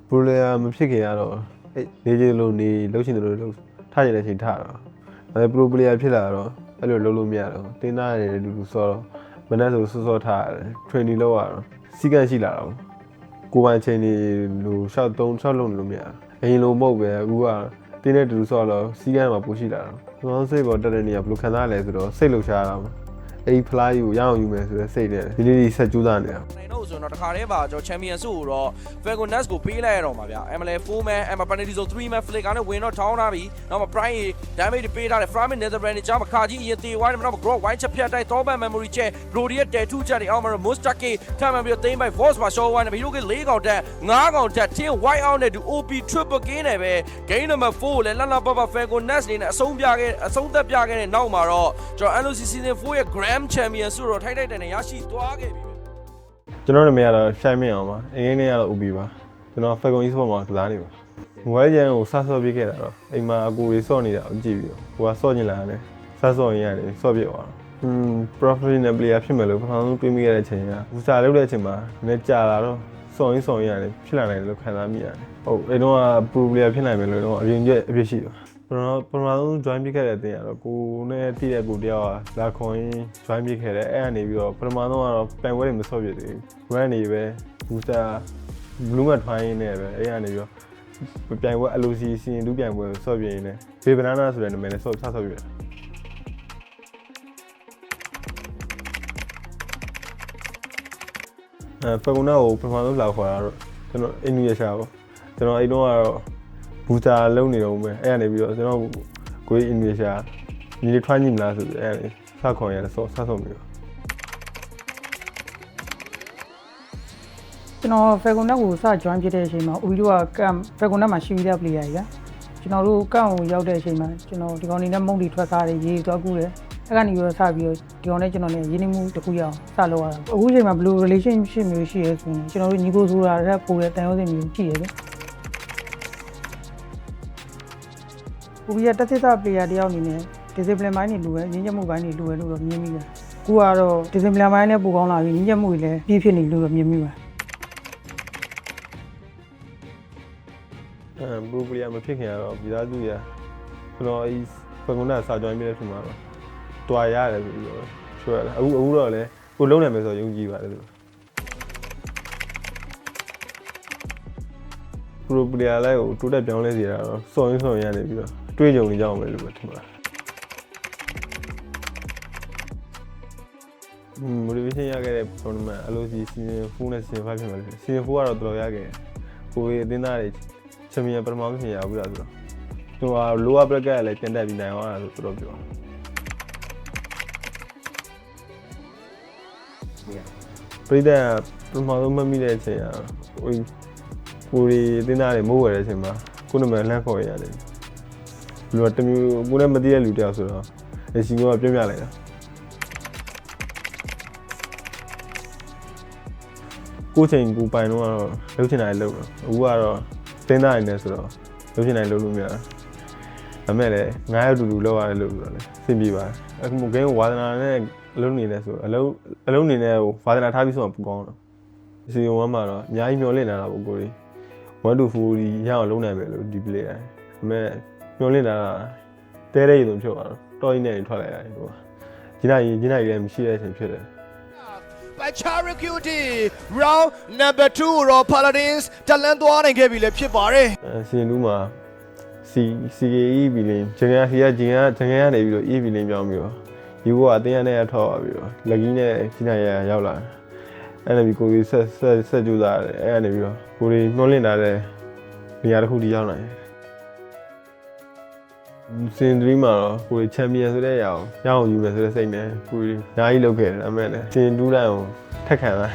ဘလူးလေမဖြစ်ခင်ကတော့နေချင်လို့နေလှုပ်ရှင်တယ်လို့လှုပ်ထားရတဲ့အချိန်ထားတော့ဒါပေမဲ့ပရိုပလေယာဖြစ်လာတော့အဲ့လိုလှုပ်လို့မရတော့တင်းသားရတဲ့လူလူစောတော့မနေ့ဆိုစောထားရတယ် training လုပ်ရတော့စီကံရှိလာတော့ကိုပိုင်ချိန်နေလူ6 3 6လုံးလို့မရအရင်လိုမဟုတ်ပဲအခုကတင်းတဲ့လူစောတော့စီကံမှာပိုရှိလာတော့ကျွန်တော်စိတ်ပေါ်တက်တဲ့နေရာဘယ်လိုခံစားရလဲဆိုတော့စိတ်လှုပ်ရှားတာပါအဲ့ဒီဖလားကြီးကိုရအောင်ယူမယ်ဆိုတဲ့စိတ်နဲ့ဒီနေ့ဆက်ကြိုးစားနေတာနိုင်တော့ဆိုတော့တခါတည်းပါကျွန်တော် champion ဆုကိုတော့ Falcones ကိုပေးလိုက်ရတော့မှာဗျာ MLA 4 man and penalty zone 3 man flick ကနေဝင်တော့ထောင်းထားပြီနောက်မှာ prime damage ပေးထားတယ် Framin Netherbrand နဲ့ကြားမှာခါကြီးအရင်တေဝိုင်းနဲ့နောက်မှာ grow wine ချက်ဖြတ်တိုင်း Top memory ချက် Brody ရဲ့ tattoo ချက်တွေအောင်မှာ Mustake ထပ်မှန်ပြီးတော့ သိမ်းပိုက် Voice မှာ show wine နဲ့ပြီးတော့4កောင်တက်5កောင်တက် Team White out နဲ့ OP triple game နဲ့ပဲ game number 4ကိုလည်းလှလှပပ Falcones နေနဲ့အဆုံးသက်ပြခဲ့တဲ့နောက်မှာတော့ကျွန်တော် LOC season 4ရဲ့ Grand Champion ဆုတော့ထိုက်တန်နဲ့ရရှိသွားခဲ့ပြီကျွန်တော်နာမည်ကတော့ရှိုင်းမင်းအောင်ပါအင်းလေးကတော့ OB ပါကျွန်တော် Falcon Esport မှာကစားနေပါMobile Legends ကိုစပေးခဲ့တာတော့အိမ်မှာအကူကြီးစော့နေတာကိုကြည့်ပြီးတော့ကိုကစော့ကျင်လာတယ်စော့ရင်ရတယ်စော့ပြစ်သွားတော့professional player ဖြစ်မယ်လို့ပထမဆုံးတွေးမိခဲ့တဲ့အချိန်ကဘူစာလုပ်တဲ့အချိန်မှာနည်းကြာလာတော့စော့ရင်ရတယ်ဖြစ်လာနိုင်တယ်လို့ခံစားမိရတယ်ဟုတ်အဲ့တော့ pro player ဖြစ်နိုင်မယ်လို့တော့အရင်ကအဖြစ်ရှိတယ်ကျွန်တော်ပထမဆုံး join ပြခဲ့တဲ့အတင်ကတော့ကိုနဲ့တည့်တဲ့ကိုတယောက်ကလာခွန်ရင် join ပြခဲ့တယ်အဲ့ကနေပြီးတော့ပထမဆုံးကတော့ပန်ဝဲတွေမဆော့ပြသေးဘူး run နေပဲဘူစာ blue mat ထိုင်းနေပဲအဲ့ကနေပြီးတော့ပြိုင်ပွဲ LOC စီရင်တူးပြိုင်ပွဲဆော့ပြင်းနေဘေဘနာနာဆိုတဲ့နာမည်နဲ့ဆော့ပြတယ်ဖက်ကုနာကိုပထမဆုံးလာခေါ်တာတော့ကျွန်တော်အင်နူရရှာပေါ့ကျွန်တော်အဲ့တော့ကတော့ဘူတာလုံနေတော့ပဲအဲ့ကနေပြီးတော့ကျွန်တော်ကိုအင်နူရရှာညီလေးထွားညီမလားဆိုပြီးအဲ့စခေါ်ရတယ်ဆော့ဆုံးပြီးတော့ကျွန်တော် Falcones ကိုစ join ဖြစ်တဲ့အချိန်မှာဦးတို့က camp Falcones မှာရှိပြီးတဲ့ player ကြီးကကျွန်တော်တို့ camp ကိုရောက်တဲ့အချိန်မှာကျွန်တော်ဒီကောင်နေနဲ့မုံတီထွက်စားတယ်ရေးသွားကူတယ်အဲ့ကနေပြီးတော့စပြီးတော့ဒီကောင်နဲ့ကျွန်တော်နဲ့ရင်းနှီးမှုတစ်ခုရအောင်စလုပ်ရတာအခုချိန်မှာဘယ်လို relationship မျိုးရှိရဲဆိုရင်ကျွန်တော်တို့ညီကိုဆိုတာတက်ပို့တဲ့တန်ရုံးစင်မျိုးကြည့်ရတယ်ဦးကြီးကတက်သစ်သား player တယောက်အနေနဲ့ discipline ဘိုင်းနေလူပဲရင်းချက်မှုဘိုင်းနေလူပဲလို့တော့မြင်မိတယ်အခုကတော့ discipline ဘိုင်းလည်းပိုကောင်းလာပြီရင်းချက်မှုတွေလည်းပြည့်ဖြစ်နေလို့တော့မြင်မိပါတယ်ဘလူးပလီယာမဖြစ်ခင်ကတော့ပြည်သားစုရကျွန်တော်အဲဖက်ကုနာစာကြောင်းပြတဲ့ချိန်မှာတော့တွာရတယ်ဆိုပြီးတော့ဆိုရတယ်အခုတော့လည်းကိုလုံးနိုင်မယ်ဆိုတော့ယုံကြည်ပါတယ်လို့ဘလူးပလီယာလိုက်ကိုတိုးတက်ပြောင်းလဲစီတာတော့စော်ရင်းရနေပြီးတော့တွေးကြုံနေကြအောင်ပဲလို့ပဲထင်ပါတယ်motivation ရခဲ့တဲ့ tournament LOC season 4နဲ့ season 5ဖြစ်မှာလေ season 4ကတော့တော်တော်ရခဲ့ကိုယ်အသင်းသားတွေချန်ပီယံပထမဆုံးဖြစ်ရဘူးလားဆိုတော့သူက lower bracket ကလည်းပြန်တက်ပြီးနိုင်အောင်လားဆိုတော့ပြောပြည်တဲ့ပထမဆုံးမှတ်မိတဲ့အချိန်ကကိုရီအသင်းသားတွေမိုးဝယ်တဲ့အချိန်မှာကိုယ်နာမည်လှမ်းခေါ်ရတယ်လူကတမျိုးကိုယ်နဲ့မသိတဲ့လူတယောက်ဆိုတော့အစီအမေကပြောပြလိုက်တာကိုချိန်ကိုပိုင်တော့လှုပ်ချင်တာလှုပ်တော့အခုကတော့တင်းသားနေတယ်ဆိုတော့လုပ်ချင်တိုင်းလုပ်လို့မရဘူး။ဒါမဲ့လည်း9ရက်တူလောက်ရတယ်လို့ပြောတယ်။အဆင်ပြေပါတယ်။အခုဂိမ်းကိုဝါသနာနဲ့အလုံးနေလဲဆိုအလုံးနေနဲ့ဟိုဝါသနာထားပြီးဆိုတော့ပူကောင်းတော့။စီယုံဝမ်းမှာတော့အများကြီးမျောလင့်နေတာပေါ့ကိုကြီး။1 to 4ဒီရအောင်လုံးနိုင်ပဲလို့ဒီ player ။ဒါမဲ့မျောလင့်တာတဲတဲ့ရုံဖြစ်သွားတော့တော်ကြီးနဲ့ထွက်လိုက်ရတယ်ဟို။ဂျင်းနိုင်လည်းမရှိတဲ့အချိန်ဖြစ်တယ်Pacharacuti round number 2တော့ Paladins တလန်သွားနိုင်ခဲ့ပြီလည်းဖြစ်ပါတယ်စီရင်တူးမှာ CKE ပြီးလင်းဂျင်ကနေပြီးတော့ EV လင်းပြောင်းပြီးတော့ဒီဘောကအတင်းရနဲ့ထောက်ပါပြီးတော့လက်ကြီးနဲ့ကြီးနိုင်ရရောက်လာအဲ့ဒါပြီးကိုကြီးဆက်ကြိုးစားတယ်အဲ့ဒါနေပြီးတော့ကိုကြီးနှောလင့်လာတဲ့နေရာတစ်ခုထိရောက်နိုင်စင်ဒရီမှာတော့ကိုကြီးချန်ပီယံဆိုတဲ့ရအောင်ယူမယ်ဆိုတဲ့စိတ်နဲ့ကိုကြီးအများကြီးလုပ်ခဲ့တယ်အမေလည်းစင်တူးတိုင်းကိုထက်ခံလာ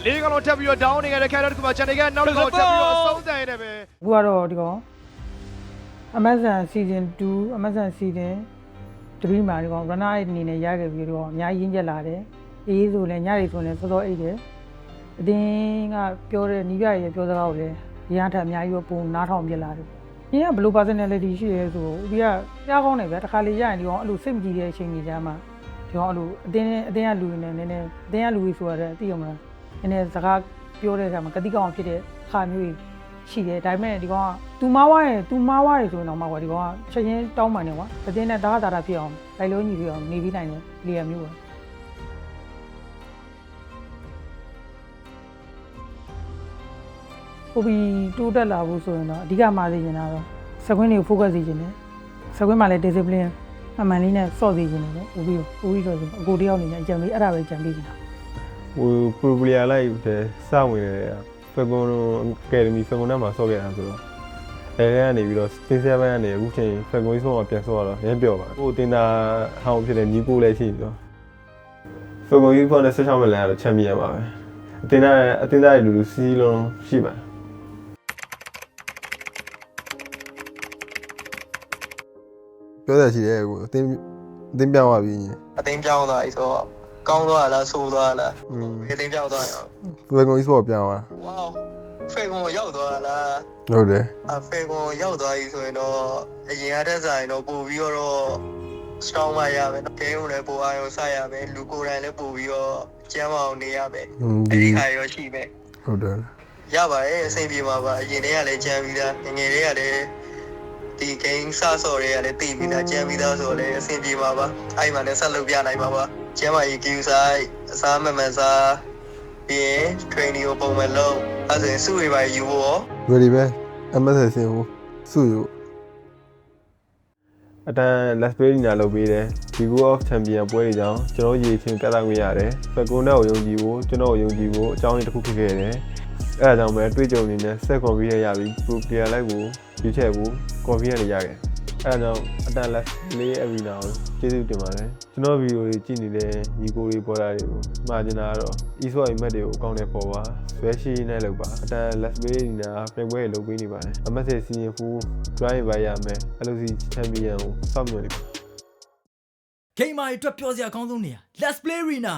လေးကောင်တက်ပြီးတော့ down နေခဲ့တဲ့ character တစ်ခုမှာချန်နေကနောက်တစ်ကောင်တက်ပြီးတော့အဆုံးတိုင်နေပဲအခုကတော့ဒီကောင် Amazon season 2 Amazon season 3မှာဒီကောင် runner အနေနဲ့ရခဲ့ပြီးတော့အများကြီးရင်းချက်လာတယ်အေးဆိုလည်းညရီဆိုလည်းစောစောအိတ်တယ်အတင်းကပြောတဲ့နီးပြရဲ့ပြောစကားကိုလည်းရဟန်းထအများကြီးပုံနားထောင်ပြလာတယ်ဒီကဘယ်လို personality ရှိရဲဆိုဦးကကြားကောင်းတယ်ဗျာတခါလေရရင်ဒီကောင်အဲ့လိုစိတ်မကြည်တဲ့အချိန်ကြီးကြမှာဒီကောင်အဲ့လိုအတင်းကလူနေနည်းနည်းအတင်းကလူကြီးဆိုရတဲ့အသိရမလားနည်းနည်းစကားပြောတဲ့အခါမှာကတိကောင်ဖြစ်တဲ့ခ ခါမျိုးရှိတယ်ဒါပေမဲ့ဒီကောင်ကသူမားဝါရဲ့ဆိုရင်တော့မှကွာဒီကောင်ကချက်ချင်းတောင်းပန်တယ်ကွာတည်င်းနဲ့တာတာဖြစ်အောင်လိုက်လို့ညီပြအောင်နေပြီးနိုင်တယ်လေယာမျိုးပါဟိုပြီးတိုးတက်လာဖို့ဆိုရင်တော့အဓိကမှာသိနေတာတော့စကွင်းတွေကို focus စီခြင်းတယ်စကွင်းမှာလည်း discipline အမှန်လေးနဲ့စော့စီခြင်းတယ်ပေါ့ဟိုပြီးတော့အကိုတယောက်အနေနဲ့အကြံပေးအဲ့ဒါပဲကြံပေးနေတာဟို pro player လိုက်တယ်စဝင်တယ်ဖက်ကွန်အကယ်ဒမီဖက်ကွန်ထဲမှာဆော့ခဲ့တာဆိုတော့အဲဒီကနေပြီးတော့စတင်7ကနေအခုချိန်ဖက်ကွန်ကြီးဆော့မှာပြန်ဆော့ရတော့ရမ်းပြောပါဟိုတင်တာဟောင်းဖြစ်တဲ့ညီကိုလည်းရှိပြီးတော့ဖက်ကွန်ကြီးဖော်နဲ့16မိနစ်ကတော့ချန်ပီယံပါပဲအတင်သားရဲ့လူစီးလုံးရှိပါပြောရရှိတယ်ကိုအတင်းပြောင်းသွားပြီအတင်းပြောင်းသွားပြီဆိုတော့ကောင်းသွားလားဆိုးသွားလားအတင်းပြောင်းသွားရော ဖက်ကွန်ကြီးဆော့ပြောင်းသွား ဝေါဖေကွန်ရောက်သွားလား ဟုတ်တယ် ဖေကွန်ရောက်သွားပြီဆိုရင်တော့အရင်ကတည်းကပို့ပြီးတော့ strong မရမယ်ဂိမ်းကိုလည်းပို့အားရောစရမယ်လူကိုယ်တိုင်လည်းပို့ပြီးတော့ကျမ်းမအောင်နေရမယ်အဲဒီခါရောရှိမယ် ဟုတ်တယ်ရပါတယ်အဆင်ပြေပါပါအရင်တည်းကလည်းကြမ်းပြီးသားငယ်တွေကလည်းဒီ game စဆော်တွေကလည်းတည်ပြီးသားကြမ်းပြီးသားဆိုတော့လည်းအဆင်ပြေပါပါအဲ့မှာလည်းဆက်လုပ်ပြနိုင်ပါပါကျမ်းမကြီး queue site အစားမမှန်စားပြီးရင် training ကိုပုံမှန်လုပ်အဲ့ဒါဆိုရင်စုရပါယူဖို့ရော ready ပဲ MSS ဆင်ဖို့စုယူအတန် let's play ညာလုပ်ပေးတယ် League of Champion ပွဲတွေကြောင့်ကျွန်တော်ရေချင်းကတ်သားခွင့်ရတယ်ဖက်ကွန်နဲ့ကိုယုံကြည်ဖို့ကျွန်တော်ယုံကြည်ဖို့အကြောင်းရင်းတစ်ခုဖြစ်ခဲ့တယ်အဲ့ဒါကြောင့်ပဲတွေးကြုံနေတဲ့ set confidence ရပြီး pro player လိုက်ကိုရွေးချယ်ဖို့ confidence ရခဲ့အဲ့ဒါကြောင့်အတန် let's play arena ကိုကျေးဇူးတင်ပါတယ်ကျွန်တော်ဗီဒီယိုတွေကြည့်နေတဲ့ညီကိုတွေပေါ်တာတွေကိုမှာကျင်တာကတော့ e-sport event တွေကိုအကောင့်နဲ့ပေါ်ပါဆွဲရှိနေလောက်ပါအတန် let's play arena ပြင်ပွဲတွေလုပ်ပေးနေပါတယ် MSS season 4 drive ပါရမယ် LOC champion ကိုစောင့်မျှော်နေပါဂိမ်းမာတွေအတွက်ပြောစရာအကောင်းဆုံးနေရာ Let's Play Arena